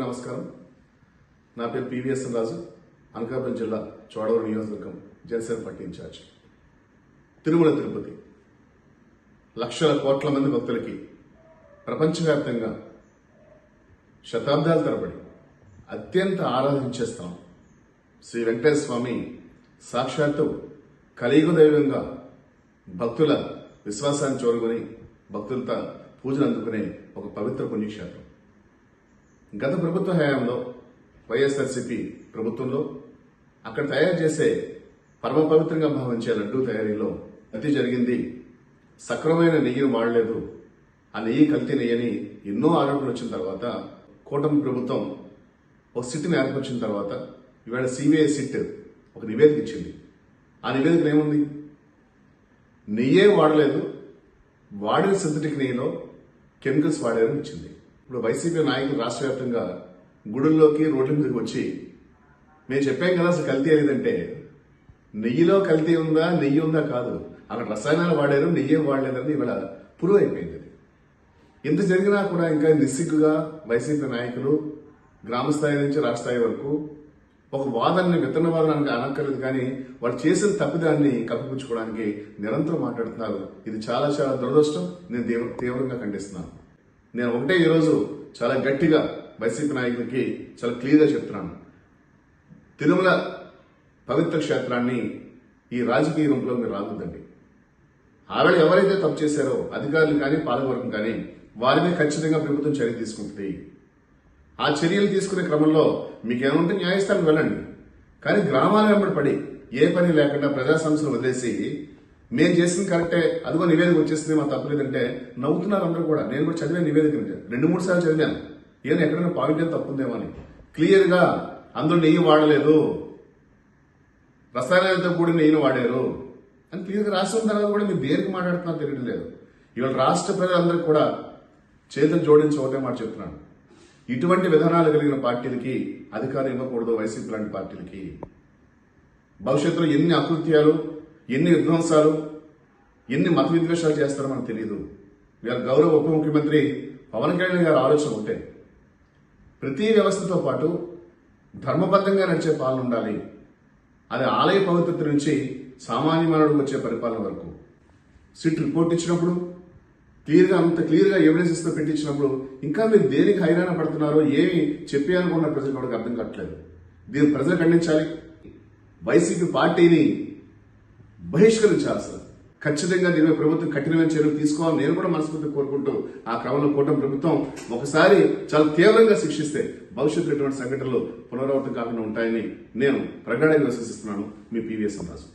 అందరికీ నమస్కారం. నా పేరు పివిఎస్ రాజు, అనకాపల్లి జిల్లా చోడవరం నియోజకవర్గం జనసేన పార్టీ ఇన్ఛార్జ్. తిరుమల తిరుపతి లక్షల కోట్ల మంది భక్తులకి ప్రపంచవ్యాప్తంగా శతాబ్దాల తరబడి అత్యంత ఆరాధించేస్తాం శ్రీ వెంకటేశ్వర స్వామి సాక్షాత్తు కలియుగ దైవంగా భక్తుల విశ్వాసాన్ని చూరుకొని భక్తులతో పూజలు అందుకునే ఒక పవిత్ర పుణ్యక్షేత్రం. గత ప్రభుత్వ హయాంలో వైఎస్ఆర్సీపీ ప్రభుత్వంలో అక్కడ తయారు చేసే పరమ పవిత్రంగా భావించే లడ్డూ తయారీలో కల్తీ జరిగింది. సక్రమమైన నెయ్యిని వాడలేదు, ఆ నెయ్యి కల్తీ నెయ్యని ఎన్నో ఆరోపణలు వచ్చిన తర్వాత కూటమి ప్రభుత్వం ఒక సిట్ని ఏర్పరిచిన తర్వాత ఇవాళ సిబిఐ సిట్ ఒక నివేదిక ఇచ్చింది. ఆ నివేదికలో ఏముంది? నెయ్యే వాడలేదు, వాడిన సింథటిక్ నెయ్యిలో కెమికల్స్ వాడారని ఇచ్చింది. ఇప్పుడు వైసీపీ నాయకులు రాష్ట్ర వ్యాప్తంగా గుడుల్లోకి రోడ్ల మీదకి వచ్చి మేము చెప్పాం కదా అసలు కల్తీ లేదంటే, నెయ్యిలో కల్తీ ఉందా నెయ్యి ఉందా కాదు, అక్కడ రసాయనాలు వాడారు నెయ్యి వాడలేదని ఇవాళ ప్రూవ్ అయిపోయింది. ఎంత జరిగినా కూడా ఇంకా నిస్సిగ్గుగా వైసీపీ నాయకులు గ్రామ స్థాయి నుంచి రాష్ట్ర స్థాయి వరకు ఒక వాదనని విత్తన వాదనానికి అనక్కర్లేదు, కానీ వాళ్ళు చేసిన తప్పిదాన్ని కప్పిపుచ్చుకోవడానికి నిరంతరం మాట్లాడుతున్నారు. ఇది చాలా చాలా దురదృష్టం. నేను తీవ్రంగా ఖండిస్తున్నాను. నేను ఒకటే ఈరోజు చాలా గట్టిగా వైసీపీ నాయకులకి చాలా క్లియర్గా చెప్తున్నాను, తిరుమల పవిత్ర క్షేత్రాన్ని ఈ రాజకీయ రూపంలో మీరు రాకూడదండి. ఆవిడ ఎవరైతే తప్పు చేశారో అధికారులు కానీ పాలకవర్గం కానీ వారి మీద ఖచ్చితంగా ప్రభుత్వం చర్య తీసుకుంటుంది. ఆ చర్యలు తీసుకునే క్రమంలో మీకేమంటే న్యాయస్థానం వెళ్ళండి, కానీ గ్రామాల వెంబడి పడి ఏ పని లేకుండా ప్రజా సమస్యలు వదిలేసి మేము చేసింది కరెక్టే, అదిగో నివేదిక వచ్చేసింది మా తప్పలేదంటే నవ్వుతున్నారు అందరూ కూడా. నేను కూడా చదివాను నివేదిక, 2-3 సార్లు చదివాను. ఏదైనా ఎక్కడైనా పాయింట్ ఏం తప్పుందేమో అని. క్లియర్ గా అందులో నెయ్యి వాడలేదు, రసాయనాలతో కూడిన నెయ్యిని వాడారు అని క్లియర్ గా రాసిన తర్వాత కూడా మీరు దేనికి మాట్లాడుతున్నా తెలియడం లేదు. ఇవాళ రాష్ట్ర ప్రజలందరికీ కూడా చేతులు జోడించి ఒకటే మాట చెప్తున్నాను, ఇటువంటి విధానాలు కలిగిన పార్టీలకి అధికారం ఇవ్వకూడదు. వైసీపీ లాంటి పార్టీలకి భవిష్యత్తులో ఎన్ని అకృత్యాలు, ఎన్ని విధ్వంసాలు, ఎన్ని మత విద్వేషాలు చేస్తారో మనకు తెలియదు. ఇవాళ గౌరవ ఉప ముఖ్యమంత్రి పవన్ కళ్యాణ్ గారి ఆలోచన ఉంటే ప్రతి వ్యవస్థతో పాటు ధర్మబద్ధంగా నడిచే పాలన ఉండాలి. అది ఆలయ పవిత్రత నుంచి సామాన్య మానవుడికి వచ్చే పరిపాలన వరకు. సిట్ రిపోర్ట్ ఇచ్చినప్పుడు అంత క్లియర్గా ఎవిడెన్స్ ఇస్తూ పెట్టించినప్పుడు ఇంకా మీరు దేనికి హైరాణ పడుతున్నారో, ఏమి చెప్పి అనుకున్న ప్రజలు కూడా అర్థం కావట్లేదు. దీన్ని ప్రజలు ఖండించాలి. వైసీపీ పార్టీని బహిష్కరించాలి. అసలు ఖచ్చితంగా దీని ప్రభుత్వం కఠినమైన చర్యలు తీసుకోవాలని నేను కూడా మనస్ఫూర్తిగా కోరుకుంటూ, ఆ క్రమంలో కూటమి ప్రభుత్వం ఒకసారి చాలా తీవ్రంగా శిక్షిస్తే భవిష్యత్తులో ఇటువంటి సంఘటనలు పునరావృతం కాకుండా ఉంటాయని నేను ప్రగాఢంగా విశ్వసిస్తున్నాను. మీ పివిఎస్ రాజు.